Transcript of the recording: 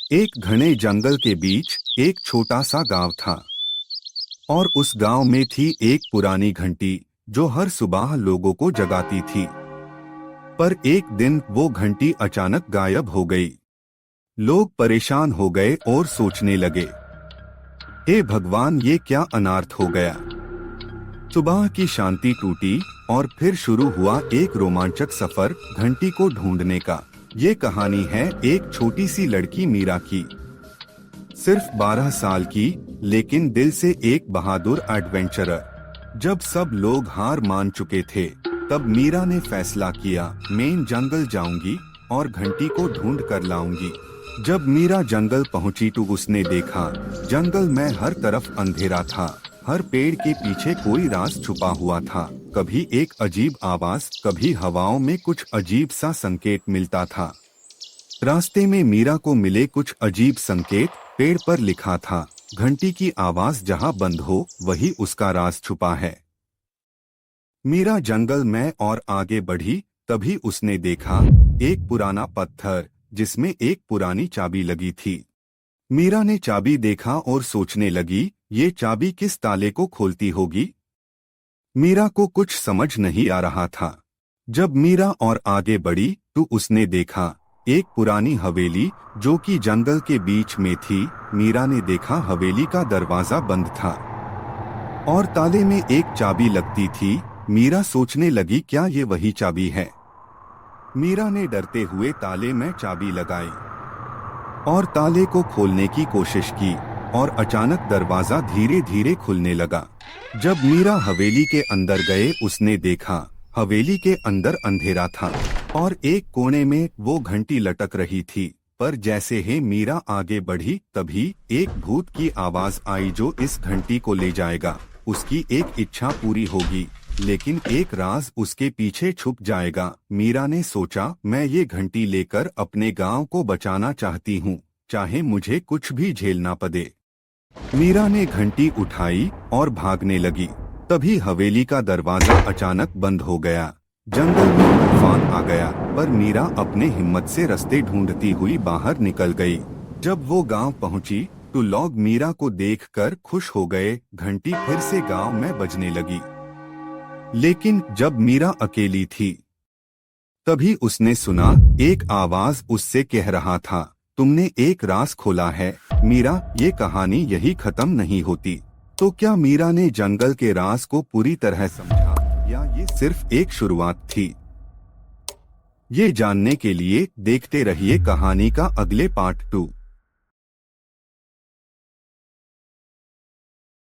एक घने जंगल के बीच एक छोटा सा गांव था और उस गांव में थी एक पुरानी घंटी जो हर सुबह लोगों को जगाती थी। पर एक दिन वो घंटी अचानक गायब हो गई। लोग परेशान हो गए और सोचने लगे, हे भगवान, ये क्या अनर्थ हो गया। सुबह की शांति टूटी और फिर शुरू हुआ एक रोमांचक सफर घंटी को ढूंढने का। ये कहानी है एक छोटी सी लड़की मीरा की, सिर्फ 12 साल की, लेकिन दिल से एक बहादुर एडवेंचरर। जब सब लोग हार मान चुके थे, तब मीरा ने फैसला किया, मैं जंगल जाऊंगी और घंटी को ढूंढ कर लाऊंगी। जब मीरा जंगल पहुंची तो उसने देखा, जंगल में हर तरफ अंधेरा था। हर पेड़ के पीछे कोई राज छुपा हुआ था। कभी एक अजीब आवाज, कभी हवाओं में कुछ अजीब सा संकेत मिलता था। रास्ते में मीरा को मिले कुछ अजीब संकेत। पेड़ पर लिखा था, घंटी की आवाज जहां बंद हो वही उसका राज छुपा है। मीरा जंगल में और आगे बढ़ी, तभी उसने देखा एक पुराना पत्थर जिसमें एक पुरानी चाबी लगी थी। मीरा ने चाबी देखा और सोचने लगी, ये चाबी किस ताले को खोलती होगी। मीरा को कुछ समझ नहीं आ रहा था। जब मीरा और आगे बढ़ी तो उसने देखा एक पुरानी हवेली जो कि जंगल के बीच में थी। मीरा ने देखा हवेली का दरवाजा बंद था और ताले में एक चाबी लगती थी। मीरा सोचने लगी, क्या ये वही चाबी है। मीरा ने डरते हुए ताले में चाबी लगाई और ताले को खोलने की कोशिश की और अचानक दरवाजा धीरे धीरे खुलने लगा। जब मीरा हवेली के अंदर गए, उसने देखा हवेली के अंदर अंधेरा था और एक कोने में वो घंटी लटक रही थी। पर जैसे ही मीरा आगे बढ़ी, तभी एक भूत की आवाज आई, जो इस घंटी को ले जाएगा। उसकी एक इच्छा पूरी होगी, लेकिन एक राज उसके पीछे छुप जाएगा। मीरा ने सोचा, मैं ये घंटी लेकर अपने गांव को बचाना चाहती हूँ, चाहे मुझे कुछ भी झेलना पड़े। मीरा ने घंटी उठाई और भागने लगी। तभी हवेली का दरवाजा अचानक बंद हो गया। जंगल में तूफान आ गया, पर मीरा अपने हिम्मत से रास्ते ढूंढती हुई बाहर निकल गई। जब वो गांव पहुंची तो लोग मीरा को देखकर खुश हो गए। घंटी फिर से गांव में बजने लगी। लेकिन जब मीरा अकेली थी, तभी उसने सुना एक आवाज उससे कह रहा था, तुमने एक राज खोला है मीरा, ये कहानी यही खत्म नहीं होती। तो क्या मीरा ने जंगल के राज को पूरी तरह समझा, या ये सिर्फ एक शुरुआत थी। ये जानने के लिए देखते रहिए कहानी का अगले पार्ट 2।